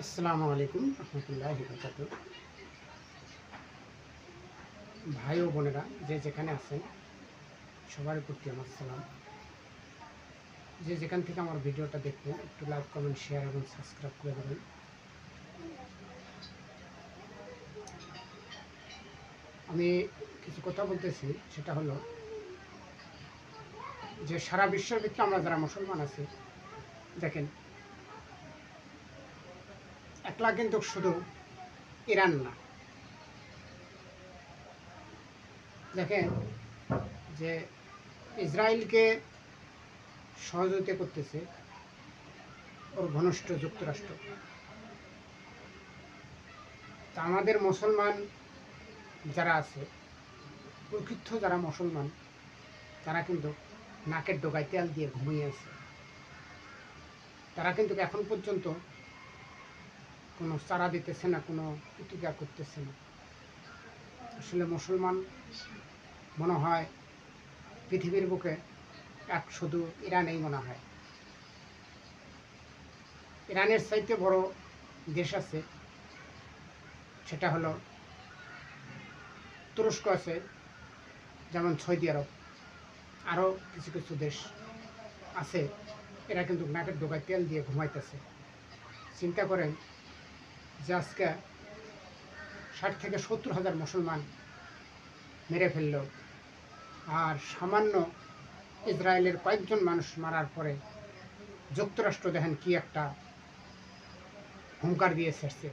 আসসালামু আলাইকুম রহমতুল্লাহি বারাকাতুহু। ভাই ও বোনেরা যে যেখানে আছেন সবার প্রতি আমার সালাম। যে যেখান থেকে আমার ভিডিওটা দেখবেন একটু লাইক, কমেন্ট, শেয়ার এবং সাবস্ক্রাইব করে দেবেন। আমি কিছু কথা বলতেছি, সেটা হলো যে সারা বিশ্বের ভিতরে আমরা যারা মুসলমান আছি, দেখেন একলা কিন্তু শুধু ইরান না, দেখেন যে ইসরায়েলকে সহযোগিতা করতেছে ওর ঘনিষ্ঠ যুক্তরাষ্ট্র। তা আমাদের মুসলমান যারা আছে, প্রকৃত যারা মুসলমান, তারা কিন্তু নাকের ডোকায় তেল দিয়ে ঘুমিয়ে আছে। তারা কিন্তু এখন পর্যন্ত কোনো চারা দিতেছে না, কোনো প্রতিজ্ঞা করতেছে না। আসলে মুসলমান মনে হয় পৃথিবীর বুকে এক শুধু ইরানেই মনে হয়। ইরানের চাইতে বড় দেশ আছে, সেটা হলো তুরস্ক আছে, যেমন সৌদি আরব, আরও কিছু কিছু দেশ আছে। এরা কিন্তু নাকের ডোকায় তেল দিয়ে ঘুমাইতেছে। চিন্তা করেন যে আজকে 60 থেকে 70 হাজার মুসলমান মেরে ফেলল, আর সামান্য ইসরায়েলের কয়েকজন মানুষ মারার পরে যুক্তরাষ্ট্র দেখেন কি একটা হুঙ্কার দিয়ে ছেড়ছে।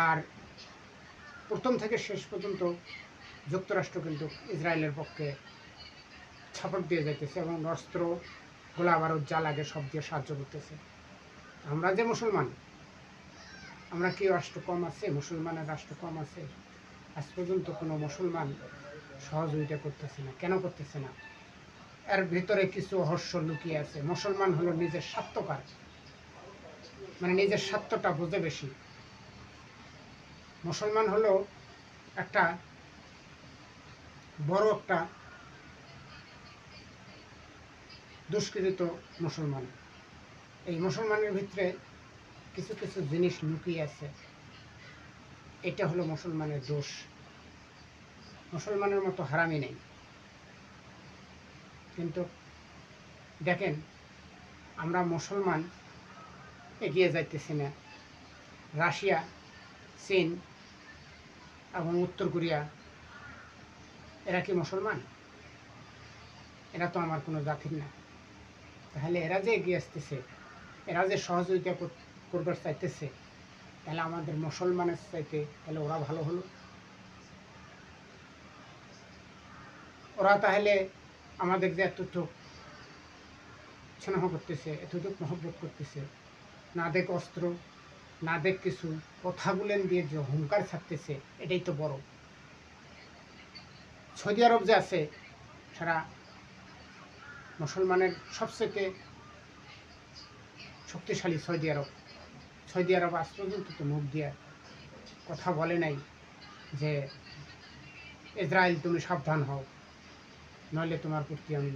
আর প্রথম থেকে শেষ পর্যন্ত যুক্তরাষ্ট্র কিন্তু ইসরায়েলের পক্ষে সাপোর্ট দিয়ে যাইতেছে এবং অস্ত্র, গোলা বারুদ যা লাগে সব দিয়ে সাহায্য করতেছে। আমরা যে মুসলমান, আমরা কি রাষ্ট্র কম আছে? মুসলমানের রাষ্ট্র কম আছে? আজ পর্যন্ত কোনো মুসলমান সহযোগিতা করতেছে না। কেন করতেছে না? এর ভিতরে কিছু রহস্য লুকিয়ে আছে। মুসলমান হলো নিজের স্বার্থকার, মানে নিজের স্বার্থটা বুঝে বেশি। মুসলমান হলো একটা বড় একটা দুষ্কৃত মুসলমান। এই মুসলমানের ভিতরে কিছু কিছু জিনিস লুকিয়ে আছে। এটা হলো মুসলমানের দোষ। মুসলমানের মতো হারামি নেই। কিন্তু দেখেন আমরা মুসলমান এগিয়ে যাইতেছি না। রাশিয়া, চীন এবং উত্তর কোরিয়া, এরা কি মুসলমান? এরা তো আমার কোনো জাতির না। তাহলে এরা যে এগিয়ে আসতেছে, এরা যে সহযোগিতা করবার চাইতেছে, তাহলে আমাদের মুসলমানের চাইতে তাহলে ওরা ভালো হলো। ওরা তাহলে আমাদের যে এতটুক স্নেহ করতেছে, এতটুক মহব্বত করতেছে, না দেখ অস্ত্র, না দেখ কিছু, কথাগুলেন দিয়ে যে হুঙ্কার ছাড়তেছে, এটাই তো বড়। সৌদি আরব যে আছে, সারা মুসলমানের সবচেয়ে শক্তিশালী সৌদি আরব। সৌদি আরব আজ পর্যন্ত তো মুখ দিয়ে কথা বলে নাই যে ইসরায়েল তুমি সাবধান হও, নইলে তোমার প্রতি আমি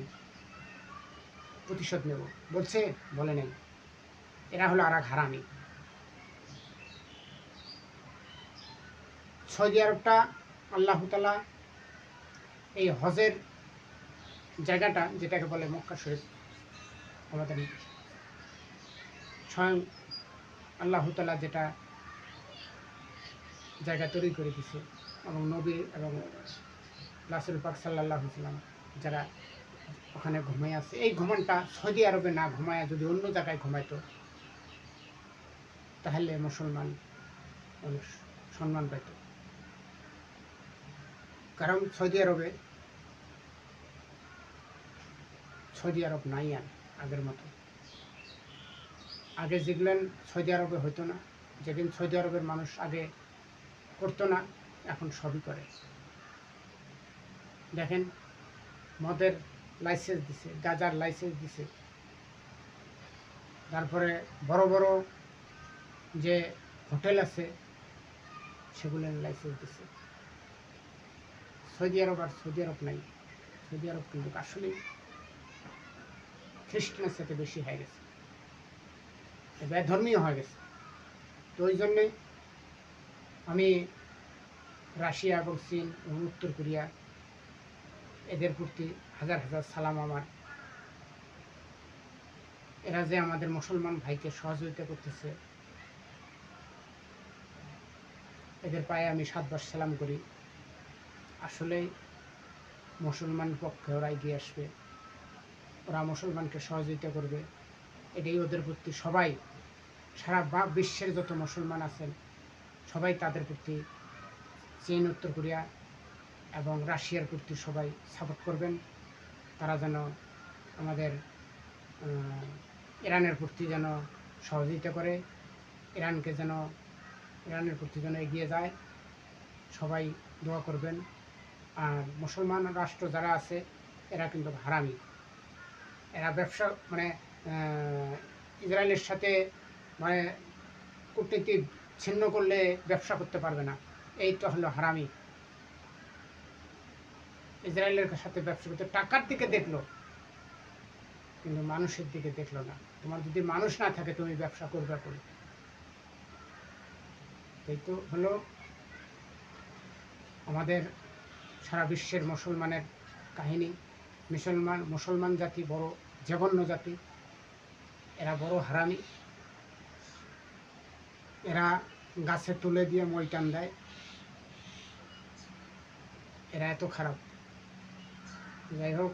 প্রতিশোধ নেব। বলছে? বলে নাই। এরা হলো আর এক হারামি। সৌদি আরবটা আল্লাহ তাআলা এই হজের জায়গাটা, যেটাকে বলে মক্কা শরীফ, আমাদের স্বয়ং আল্লাহ তাআলা যেটা জায়গা তৈরি করে দিছে, এবং নবী এবং রাসূল পাক সাল্লাল্লাহু আলাইহি ওয়াসাল্লাম যারা ওখানে ঘুমায় আছে, এই ঘুমানটা সৌদি আরবে না ঘুমায় যদি অন্য জায়গায় ঘুমাইতো, তাহলে মুসলমান মানুষ সম্মান পেত। কারণ সৌদি আরব নাই আর আগের মতো। আগে যেগুলেন সৌদি আরবে হইতো না, যেদিন সৌদি আরবের মানুষ আগে করতো না, এখন সবই করে। দেখেন মদের লাইসেন্স দিছে, গাঁজার লাইসেন্স দিছে, তারপরে বড় বড় যে হোটেল আছে সেগুলোর লাইসেন্স দিছে। সৌদি আরব আর সৌদি আরব নাই। সৌদি আরব কিন্তু আসলেই খ্রিস্টানের সাথে বেশি হয়ে গেছে। বেধর্মীয় হয়ে গেছে। তো ওই জন্যে আমি রাশিয়া এবং চীন এবং উত্তর কোরিয়া এদের প্রতি হাজার হাজার সালাম আমার। এরা যে আমাদের মুসলমান ভাইকে সহযোগিতা করতেছে, এদের পায়ে আমি 7 বার সালাম করি। আসলেই মুসলমান পক্ষে ওরা এগিয়ে আসবে, ওরা মুসলমানকে সহযোগিতা করবে, এটাই ওদের প্রতি সবাই, সারা বিশ্বের যত মুসলমান আছেন সবাই তাদের প্রতি, চীন, উত্তর কোরিয়া এবং রাশিয়ার প্রতি সবাই সাপোর্ট করবেন। তারা যেন আমাদের ইরানের প্রতি যেন সহযোগিতা করে, ইরানের প্রতি যেন এগিয়ে যায়, সবাই দোয়া করবেন। আর মুসলমান রাষ্ট্র যারা আছে এরা কিন্তু হারামি, এরা ব্যবসা মানে ইসরায়েলের সাথে মানে কূটনীতি ছিন্ন করলে ব্যবসা করতে পারবে না, এই তো হলো হারামি। ইসরায়েলের সাথে ব্যবসা করতে টাকার দিকে দেখলো কিন্তু মানুষের দিকে দেখলো না। তোমার যদি মানুষ না থাকে তুমি ব্যবসা করবে করে। এই তো হলো আমাদের সারা বিশ্বের মুসলমানের কাহিনী। মুসলমান জাতি বড় জঘন্য জাতি, এরা বড় হারামি, এরা গাছে তুলে দিয়ে মই টান দেয়, এরা এত খারাপ। যাই হোক,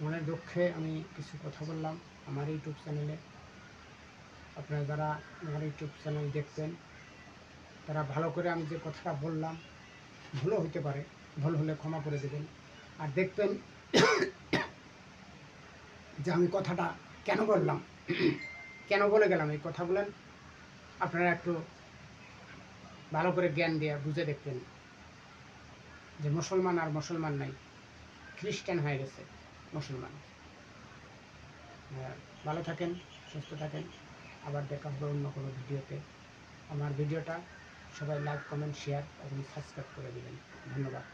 মনের দুঃখে আমি কিছু কথা বললাম আমার ইউটিউব চ্যানেলে। আপনারা যারা আমার ইউটিউব চ্যানেল দেখতেন তারা ভালো করে আমি যে কথাটা বললাম, ভুলও হতে পারে, ভুল হলে ক্ষমা করে দেবেন। আর দেখবেন যে আমি কথাটা কেন বললাম, কেন বলে গেলাম এই কথাগুলো, আপনারা একটু ভালো করে জ্ঞান দিয়ে বুঝে দেখবেন যে মুসলমান আর মুসলমান নাই, খ্রিস্টান হয়ে গেছে মুসলমান। ভালো থাকেন, সুস্থ থাকেন, আবার দেখা হবে অন্য কোনো ভিডিওতে। আমার ভিডিওটা সবাই লাইক, কমেন্ট, শেয়ার এবং সাবস্ক্রাইব করে দেবেন। ধন্যবাদ।